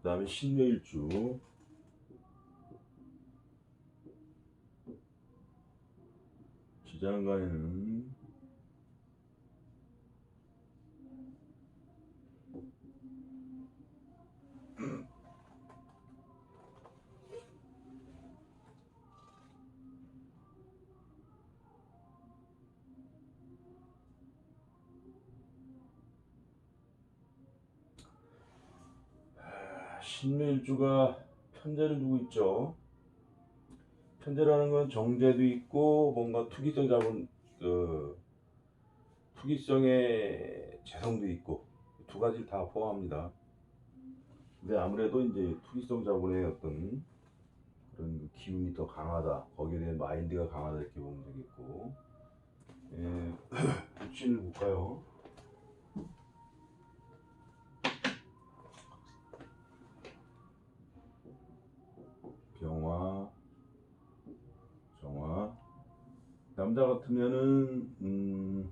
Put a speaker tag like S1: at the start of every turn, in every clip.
S1: 다음에 신묘일주, 지장간에는 신묘일주가 편제를 두고 있죠. 편제라는 건 정제도 있고 뭔가 투기성 잡은 투기성의 재성도 있고 두 가지를 다 포함합니다. 근데 아무래도 이제 투기성 자본의 어떤 그런 그 기운이 더 강하다, 거기에 대한 마인드가 강하다 이렇게 보면 되겠고, 육신을 볼까요? 병화, 정화. 남자 같으면은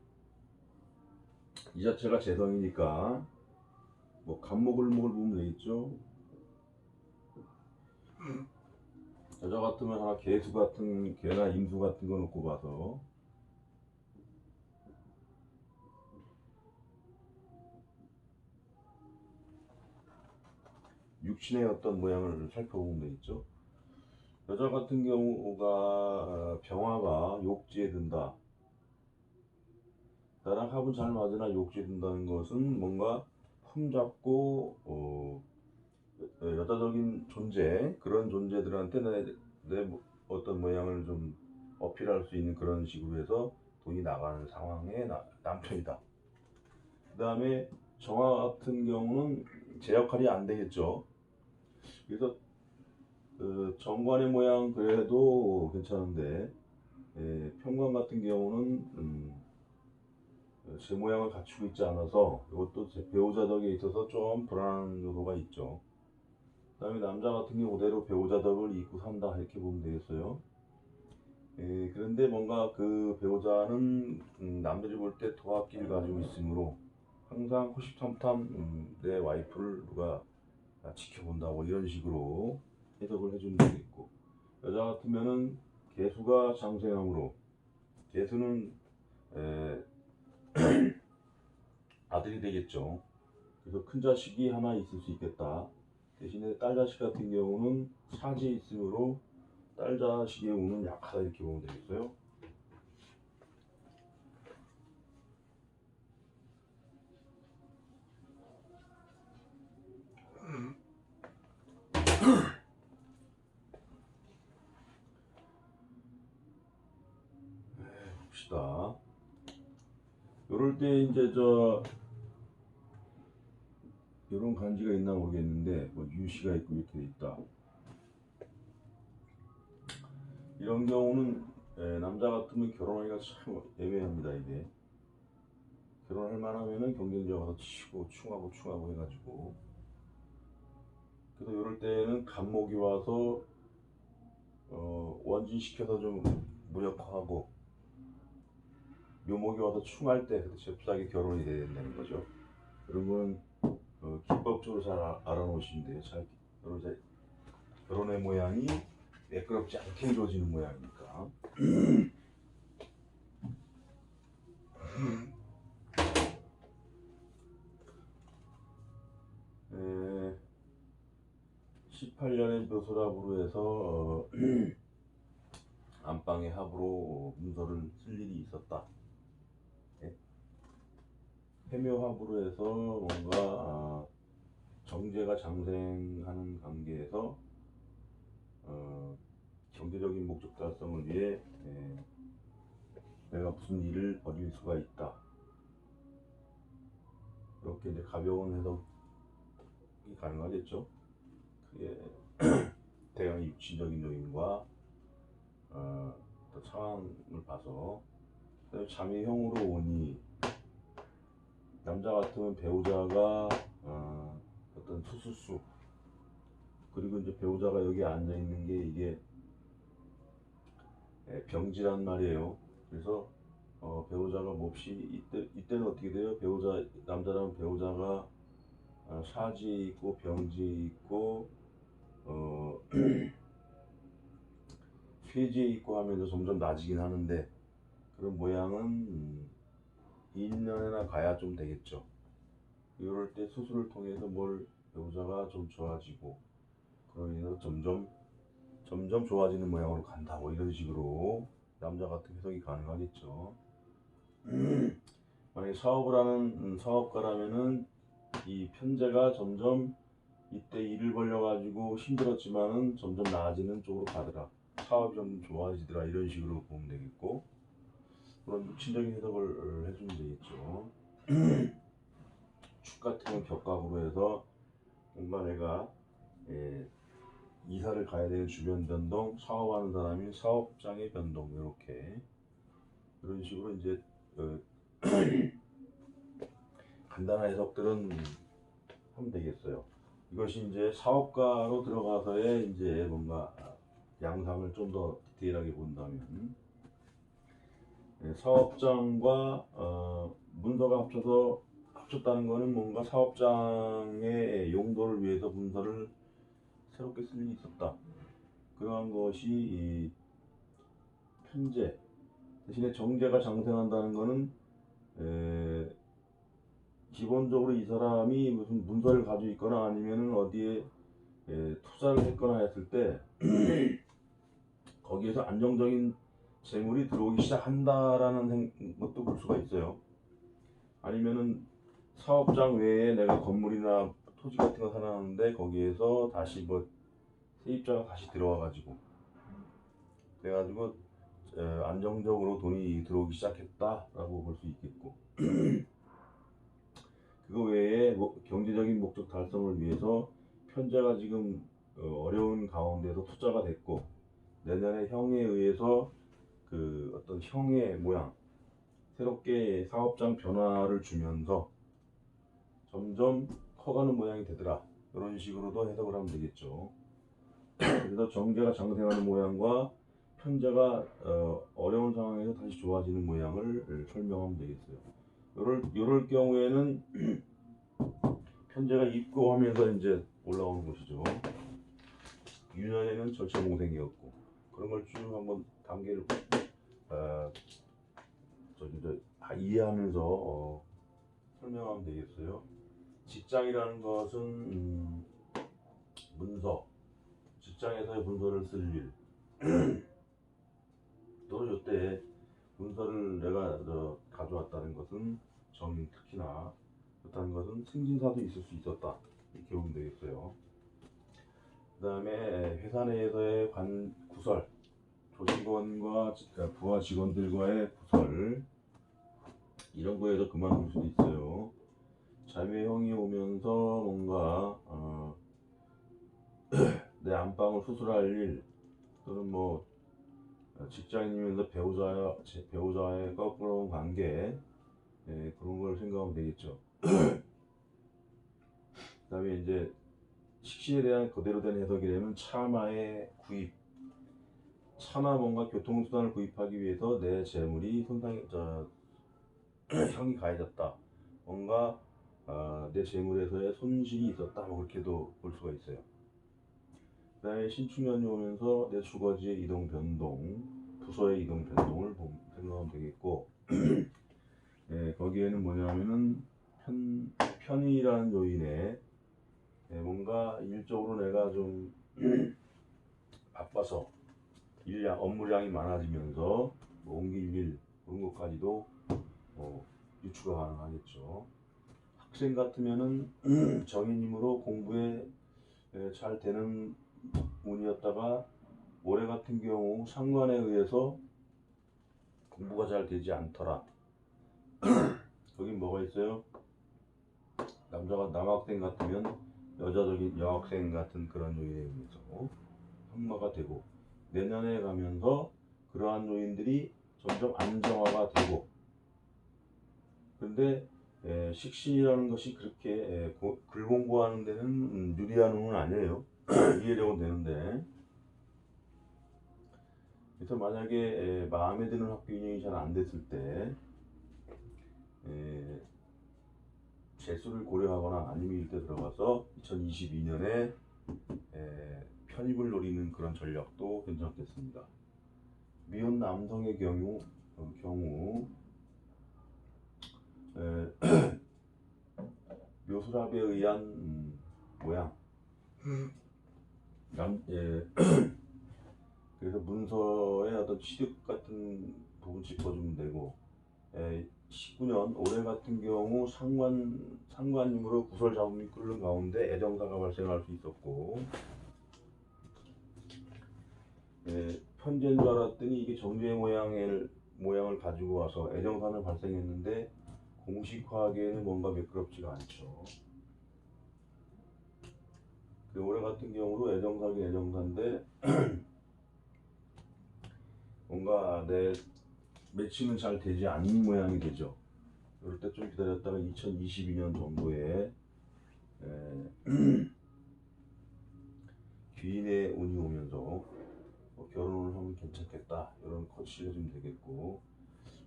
S1: 이 자체가 재성이니까 뭐 간목을목을 보면 되겠죠. 여자 같으면 하나 개수 같은 개나 임수 같은 거 놓고 봐서 육신의 어떤 모양을 살펴보면 되겠죠. 여자 같은 경우가 병화가 욕지에 든다. 나랑 합은 잘 맞으나 욕지에 든다는 것은 뭔가 폼잡고 여자적인 존재, 그런 존재들한테 내 어떤 모양을 좀 어필할 수 있는 그런 식으로 해서 돈이 나가는 상황의 남편이다. 그 다음에 정화 같은 경우는 제 역할이 안 되겠죠. 그래서 정관의 모양 그래도 괜찮은데, 편관 같은 경우는 제 모양을 갖추고 있지 않아서 이것도 제 배우자 덕에 있어서 좀 불안한 요소가 있죠. 그 다음에 남자 같은 경우 그대로 배우자 덕을 잊고 산다 이렇게 보면 되겠어요. 그런데 뭔가 그 배우자는 남들이 볼 때 도합기를 가지고 있으므로 항상 호시탐탐 내 와이프를 누가 지켜본다고 이런 식으로 해석을 해주면 되겠고, 여자 같으면은 개수가 장생함으로 개수는 아들이 되겠죠. 그래서 큰 자식이 하나 있을 수 있겠다. 대신에 딸 자식 같은 경우는 사지에 있으므로 딸 자식의 운은 약하다 이렇게 보면 되겠어요. 봅시다. 요럴 때 이제 이런 간지가 있나 모르겠는데 뭐 유시가 있고 이렇게 돼 있다. 이런 경우는 남자 같으면 결혼하기가 참 애매합니다. 이게 결혼할 만하면은 경쟁자가 치고 충하고 해가지고, 그래서 이럴 때는 간목이 와서 원진시켜서 좀 무력화하고, 묘목이 와서 충할 때 잽싸게 결혼이 돼야 된다는 거죠. 그런 건 기법적으로 잘 알아놓으시면 돼요. 결혼의 모양이 매끄럽지 않게 이루어지는 모양이니까. 18년의 묘소랍으로 해서 안방의 합으로 문서를 쓸 일이 있었다. 해묘합으로 해서 뭔가 정제가 장생하는 관계에서 경제적인 목적 달성을 위해 내가 무슨 일을 벌일 수가 있다. 이렇게 이제 가벼운 해석이 가능하겠죠. 그게 대강의 육신적인 요인과 또 상황을 봐서. 자매형으로 오니 남자 같으면 배우자가 어떤 수술수, 그리고 이제 배우자가 여기 앉아 있는 게 이게 병지란 말이에요. 그래서 배우자가 몹시 이때는 어떻게 돼요? 남자라면 배우자가 사지 있고 병지 있고 폐지 있고 하면서 점점 나아지긴 하는데 그런 모양은 2년이나 가야 좀 되겠죠. 이럴 때 수술을 통해서 뭘 배우자가 좀 좋아지고 그러면서 점점 좋아지는 모양으로 간다. 뭐 이런 식으로 남자 같은 해석이 가능하겠죠. 만약에 사업을 하는 사업가라면은 이 편제가 점점 이때 일을 벌려가지고 힘들었지만은 점점 나아지는 쪽으로 가더라. 사업이 좀 좋아지더라. 이런 식으로 보면 되겠고 그런 육신적인 해석을 해주면 되겠죠. 축 같은 건 격각으로 해서 뭔가 내가 이사를 가야 되는 주변 변동, 사업하는 사람이 사업장의 변동 이렇게 이런 식으로 이제 간단한 해석들은 하면 되겠어요. 이것이 이제 사업가로 들어가서의 이제 뭔가 양상을 좀 더 디테일하게 본다면 사업장과 문서가 합쳤다는 것은 뭔가 사업장의 용도를 위해서 문서를 새롭게 쓸 일이 있었다. 그러한 것이 이 편제 대신에 정제가 장생한다는 것은 기본적으로 이 사람이 무슨 문서를 가지고 있거나 아니면은 어디에 투자를 했거나 했을 때 거기에서 안정적인 재물이 들어오기 시작한다라는 것도 볼 수가 있어요. 아니면은 사업장 외에 내가 건물이나 토지 같은 거 사놨는데 거기에서 다시 뭐 세입자가 다시 들어와가지고 그래가지고 안정적으로 돈이 들어오기 시작했다라고 볼 수 있겠고 그거 외에 경제적인 목적 달성을 위해서 편제가 지금 어려운 가운데서 투자가 됐고 내년에 형에 의해서 그 어떤 형의 모양 새롭게 사업장 변화를 주면서 점점 커가는 모양이 되더라. 이런 식으로도 해석을 하면 되겠죠. 그래서 정제가 장생하는 모양과 편제가 어려운 상황에서 다시 좋아지는 모양을 설명하면 되겠어요. 이럴 경우에는 편제가 입고하면서 이제 올라오는 것이죠. 유년에는 절체몽생이었고 그런 걸 쭉 한번 단계를 이해하면서 설명하면 되겠어요. 직장이라는 것은 문서, 직장에서의 문서를 쓸 일. 또 이때 문서를 내가 가져왔다는 것은 특히나 그렇다는 것은 승진사도 있을 수 있었다. 이렇게 보면 되겠어요. 그 다음에 회사 내에서의 구설, 조직원과 부하 직원들과의 구설 이런 거에서 그만둘 수도 있어요. 자매형이 오면서 뭔가 내 안방을 수술할 일 또는 뭐 직장인이면서 배우자의 거꾸로운 관계 그런 걸 생각하면 되겠죠. 그 다음에 이제 식신에 대한 그대로 된 해석이 되면 차마의 구입 차나 뭔가 교통수단을 구입하기 위해서 내 재물이 형이 가해졌다. 뭔가 내 재물에서의 손실이 있었다. 뭐 그렇게도 볼 수가 있어요. 그 다음에 신축년이 오면서 내 주거지의 이동 변동, 부서의 이동 변동을 생각하면 되겠고 거기에는 뭐냐면은 편의라는 요인에 뭔가 일적으로 내가 좀 바빠서 업무량이 많아지면서 뭐 옮길 일 그런 것까지도 유추가 가능하겠죠. 학생 같으면은 정인님으로 공부에 잘 되는 운이었다가 올해 같은 경우 상관에 의해서 공부가 잘 되지 않더라. 거기 뭐가 있어요? 남학생 같으면 여자적인 여학생 같은 그런 요인에 의해서 흑마가 되고 내년에 가면서 그러한 요인들이 점점 안정화가 되고 근데 식신이라는 것이 그렇게 글 공부하는 데는 유리한 운은 아니에요. 이해력은 되는데 그래서 만약에 마음에 드는 학교 인연이 잘 안 됐을 때 재수를 고려하거나 아니면 일대 들어가서 2022년에 편입을 노리는 그런 전략도 괜찮겠습니다. 미혼 남성의 경우 묘수랍에 의한 모양 그래서 문서의 어떤 취득 같은 부분 짚어주면 되고 19년 올해 같은 경우 상관님으로 구설 잡음이 끓는 가운데 애정사가 발생할 수 있었고 편제인 줄 알았더니 이게 정제의 모양을 가지고 와서 애정사는 발생했는데 공식화하기에는 뭔가 매끄럽지가 않죠. 올해 같은 경우도 애정사긴 애정사인데 뭔가 내 매칭은 잘 되지 않는 모양이 되죠. 이럴 때 좀 기다렸다가 2022년 정도에 귀인의 운이 오면서 결혼을 하면 괜찮겠다 이런 코치가 좀 되겠고,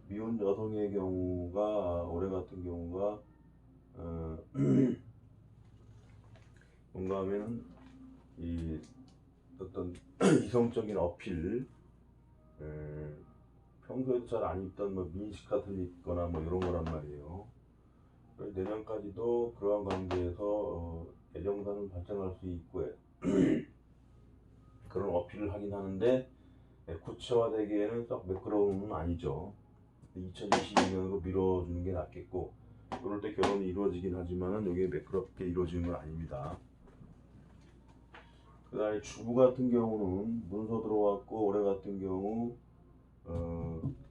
S1: 미혼 여성의 경우가 올해 같은 경우가 뭔가 하면 이 어떤 이성적인 어필, 평소에도 잘 안 입던 뭐 미니스커트 같은 입거나 뭐 이런 거란 말이에요. 내년까지도 그러한 관계에서 애정사는 발생할 수 있고 그런 어필을 하긴 하는데 구체화되기에는 썩 매끄러운 건 아니죠. 2022년으로 미뤄주는 게 낫겠고, 그럴 때 결혼이 이루어지긴 하지만은 이게 매끄럽게 이루어지는 건 아닙니다. 그 다음에 주부 같은 경우는 문서 들어왔고 올해 같은 경우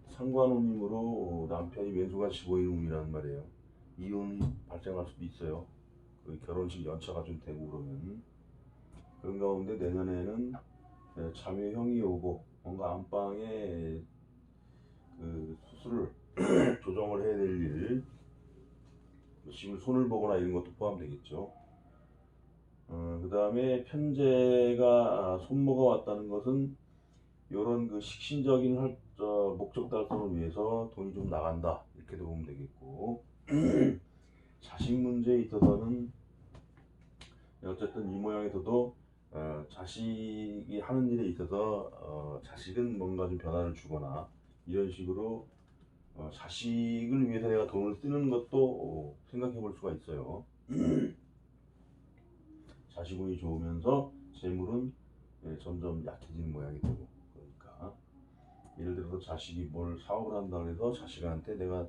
S1: 상관혼임으로 남편이 왼수같이 보이는 운이란 말이에요. 이혼이 발생할 수도 있어요. 결혼식 연차가 좀 되고 그러면. 그런 가운데 내년에는 자매형이 오고 뭔가 안방에 그 수술을 조정을 해야 될 일, 집을 손을 보거나 이런 것도 포함되겠죠. 그 다음에 편제가 손모가 왔다는 것은 이런 그 식신적인 목적 달성을 위해서 돈이 좀 나간다 이렇게도 보면 되겠고 자식 문제에 있어서는 어쨌든 이 모양에서도 자식이 하는 일에 있어서 자식은 뭔가 좀 변화를 주거나 이런 식으로 자식을 위해서 내가 돈을 쓰는 것도 생각해 볼 수가 있어요. 자식운이 좋으면서 재물은 점점 약해지는 모양이 되고, 그러니까 예를 들어서 자식이 뭘 사업을 한다 해서 자식한테 내가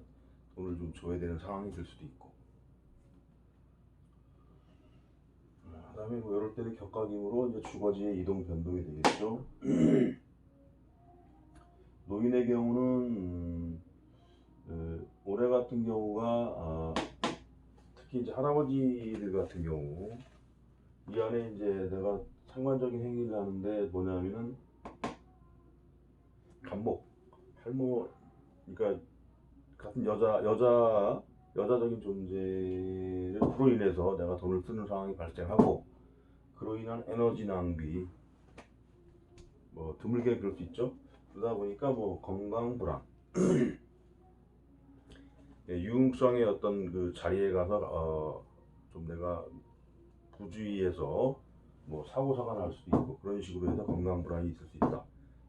S1: 돈을 좀 줘야 되는 상황이 될 수도 있고, 그 다음에 뭐 이럴 때는 격각임으로 이제 주거지의 이동 변동이 되겠죠. 노인의 경우는 올해 같은 경우가 특히 이제 할아버지들 같은 경우 이 안에 이제 내가 상관적인 행위를 하는데 뭐냐면은 간목, 할머, 그러니까 같은 여자적인 존재로 인해서 내가 돈을 쓰는 상황이 발생하고, 그로 인한 에너지 낭비, 뭐 드물게 그럴 수 있죠. 그러다 보니까 뭐 건강 불안, 유흥성의 어떤 그 자리에 가서 좀 내가 부주의해서 뭐 사고사가 날 수도 있고 그런 식으로 해서 건강 불안이 있을 수 있다.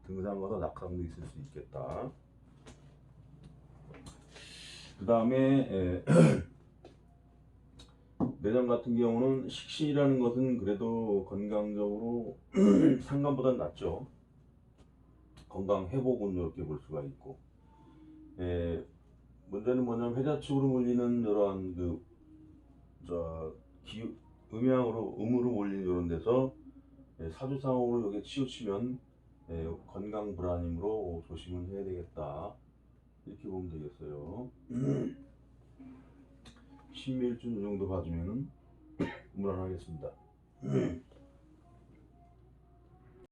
S1: 등산 가서 낙상도 있을 수 있겠다. 그 다음에 내년 같은 경우는 식신이라는 것은 그래도 건강적으로 상관보다 낫죠. 건강 회복은 이렇게 볼 수가 있고, 문제는 뭐냐면 회자축으로 몰리는 이러한 음으로 몰리는 이런 데서 사주상으로 이게 치우치면 건강 불안이므로 조심을 해야 되겠다 이렇게 보면 되겠어요. 신묘일주 이 정도 봐주면은 무난하겠습니다.